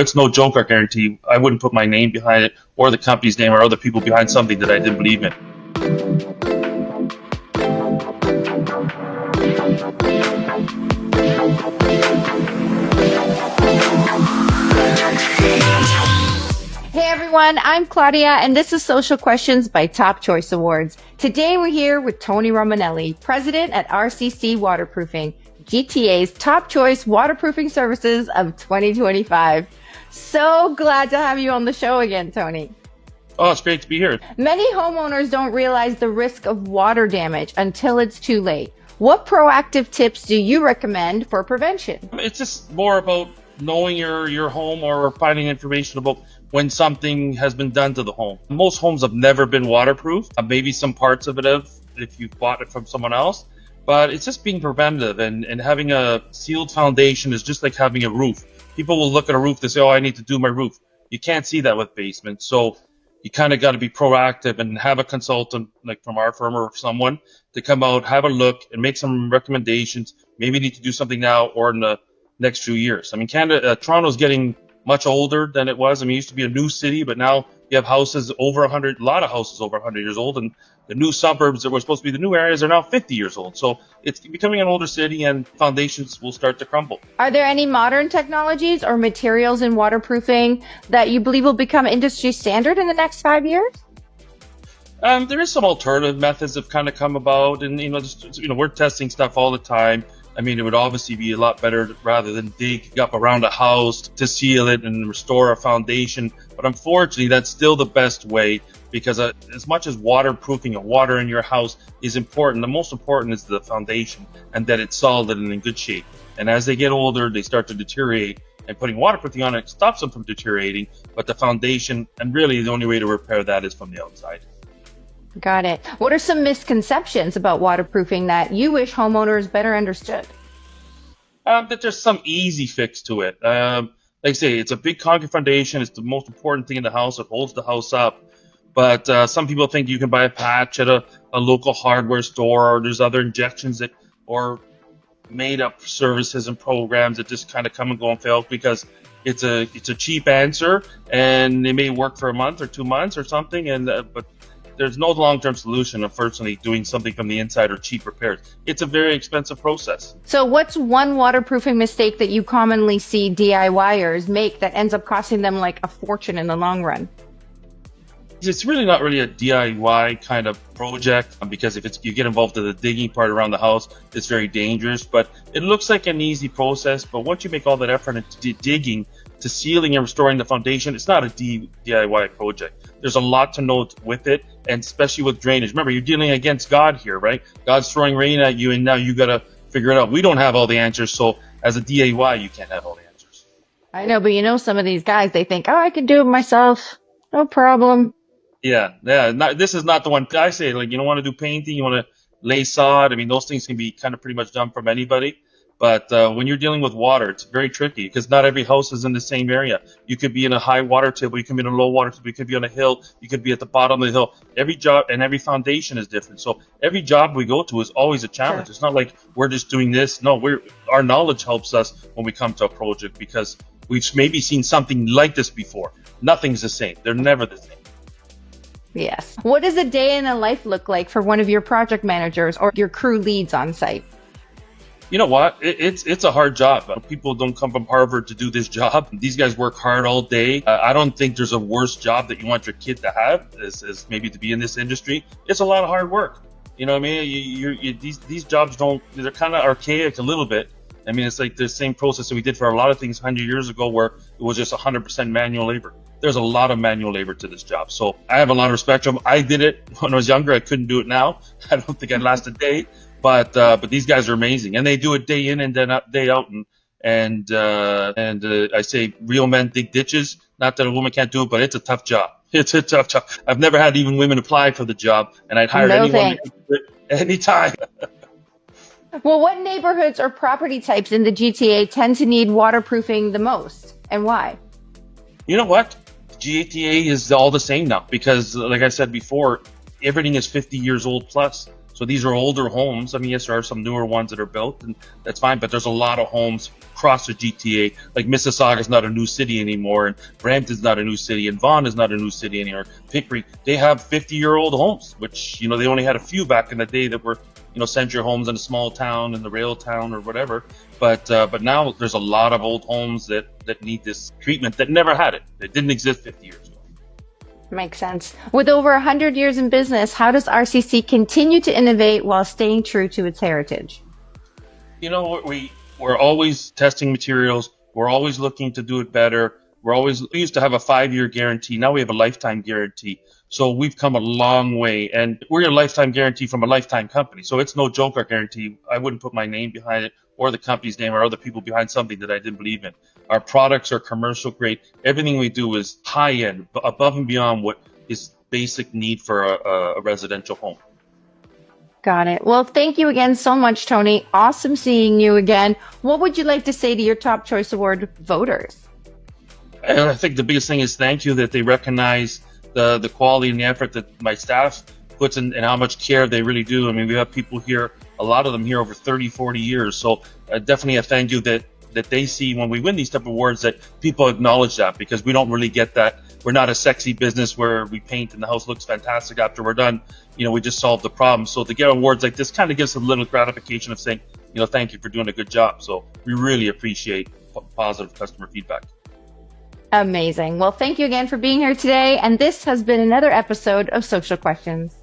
It's no joke, I guarantee. I wouldn't put my name behind it or the company's name or other people behind something that I didn't believe in. Hey everyone, I'm Claudia and this is Social Questions by Top Choice Awards. Today we're here with Tony Romanelli, President at RCC Waterproofing, GTA's top choice waterproofing services of 2025. So glad to have you on the show again, Tony. Oh, it's great to be here. Many homeowners don't realize the risk of water damage until it's too late. What proactive tips do you recommend for prevention? It's just more about knowing your home or finding information about when something has been done to the home. Most homes have never been waterproof. Maybe some parts of it have if you bought it from someone else. But it's just being preventative, and having a sealed foundation is just like having a roof. People will look at a roof, they say, oh, I need to do my roof. You can't see that with basements. So you kind of got to be proactive and have a consultant like from our firm or someone to come out, have a look and make some recommendations. Maybe you need to do something now or in the next few years. I mean, Toronto's getting much older than it was. I mean, it used to be a new city, but now you have houses over 100, a lot of houses over 100 years old, and the new suburbs that were supposed to be the new areas are now 50 years old. So it's becoming an older city and foundations will start to crumble. Are there any modern technologies or materials in waterproofing that you believe will become industry standard in the next 5 years? There is some alternative methods that have kind of come about, and we're testing stuff all the time. I mean, it would obviously be a lot better rather than dig up around a house to seal it and restore a foundation. But unfortunately, that's still the best way because as much as waterproofing and water in your house is important, the most important is the foundation and that it's solid and in good shape. And as they get older, they start to deteriorate. And putting waterproofing on it stops them from deteriorating. But the foundation, and really the only way to repair that is from the outside. Got it. What are some misconceptions about waterproofing that you wish homeowners better understood? That there's some easy fix to it. Like I say, it's a big concrete foundation. It's the most important thing in the house. It holds the house up. But some people think you can buy a patch at a local hardware store, or there's other injections or made up services and programs that just kind of come and go and fail because it's a cheap answer and it may work for a month or 2 months or something. But there's no long-term solution, unfortunately, doing something from the inside or cheap repairs. It's a very expensive process. So what's one waterproofing mistake that you commonly see DIYers make that ends up costing them like a fortune in the long run? It's really not really a DIY kind of project because if you get involved in the digging part around the house, it's very dangerous. But it looks like an easy process. But once you make all that effort into digging, to sealing and restoring the foundation, it's not a DIY project. There's a lot to note with it, and especially with drainage. Remember, you're dealing against God here, right? God's throwing rain at you, and now you got to figure it out. We don't have all the answers, so as a DIY, you can't have all the answers. I know, but some of these guys, they think, oh, I can do it myself. No problem. Yeah. This is not the one. I say, like, you don't want to do painting, you want to lay sod. I mean, those things can be kind of pretty much done from anybody. But when you're dealing with water, it's very tricky because not every house is in the same area. You could be in a high water table, you could be in a low water table, you could be on a hill, you could be at the bottom of the hill. Every job and every foundation is different. So every job we go to is always a challenge. Sure. It's not like we're just doing this. No, our knowledge helps us when we come to a project because we've maybe seen something like this before. Nothing's the same. They're never the same. Yes. What does a day in a life look like for one of your project managers or your crew leads on site? You know what? It's a hard job. People don't come from Harvard to do this job. These guys work hard all day. I don't think there's a worse job that you want your kid to have as maybe to be in this industry. It's a lot of hard work. You know what I mean? These jobs they're kind of archaic a little bit. I mean, it's like the same process that we did for a lot of things 100 years ago where it was just 100% manual labor. There's a lot of manual labor to this job. So I have a lot of respect for them. I did it when I was younger. I couldn't do it now. I don't think I'd last a day. But these guys are amazing, and they do it day in and day out. And I say real men dig ditches. Not that a woman can't do it, but it's a tough job. It's a tough job. I've never had even women apply for the job, and I'd hire anyone to do it anytime. Well, what neighborhoods or property types in the GTA tend to need waterproofing the most, and why? You know what? GTA is all the same now because, like I said before, everything is 50 years old plus. So these are older homes. I mean, yes, there are some newer ones that are built, and that's fine. But there's a lot of homes across the GTA. Like Mississauga is not a new city anymore, and Brampton's not a new city, and Vaughan is not a new city anymore. Pickering, they have 50-year-old homes, which, they only had a few back in the day that were, century homes in a small town, in the rail town or whatever. But now there's a lot of old homes that need this treatment that never had it. It didn't exist 50 years ago. Makes sense. With over 100 years in business, how does RCC continue to innovate while staying true to its heritage? We're always testing materials. We're always looking to do it better. We used to have a 5-year guarantee. Now we have a lifetime guarantee. So we've come a long way, and we're a lifetime guarantee from a lifetime company. So it's no joke, our guarantee. I wouldn't put my name behind it or the company's name or other people behind something that I didn't believe in. Our products are commercial grade. Everything we do is high end, above and beyond what is basic need for a residential home. Got it. Well, thank you again so much, Tony. Awesome seeing you again. What would you like to say to your Top Choice Award voters? And I think the biggest thing is thank you that they recognize the quality and the effort that my staff puts in and how much care they really do. I mean, we have people here, a lot of them here over 30, 40 years. So definitely a thank you that they see when we win these type of awards, that people acknowledge that, because we don't really get that. We're not a sexy business where we paint and the house looks fantastic after we're done. We just solved the problem. So to get awards like this kind of gives a little gratification of saying, thank you for doing a good job. So we really appreciate positive customer feedback. Amazing. Well, thank you again for being here today. And this has been another episode of Social Questions.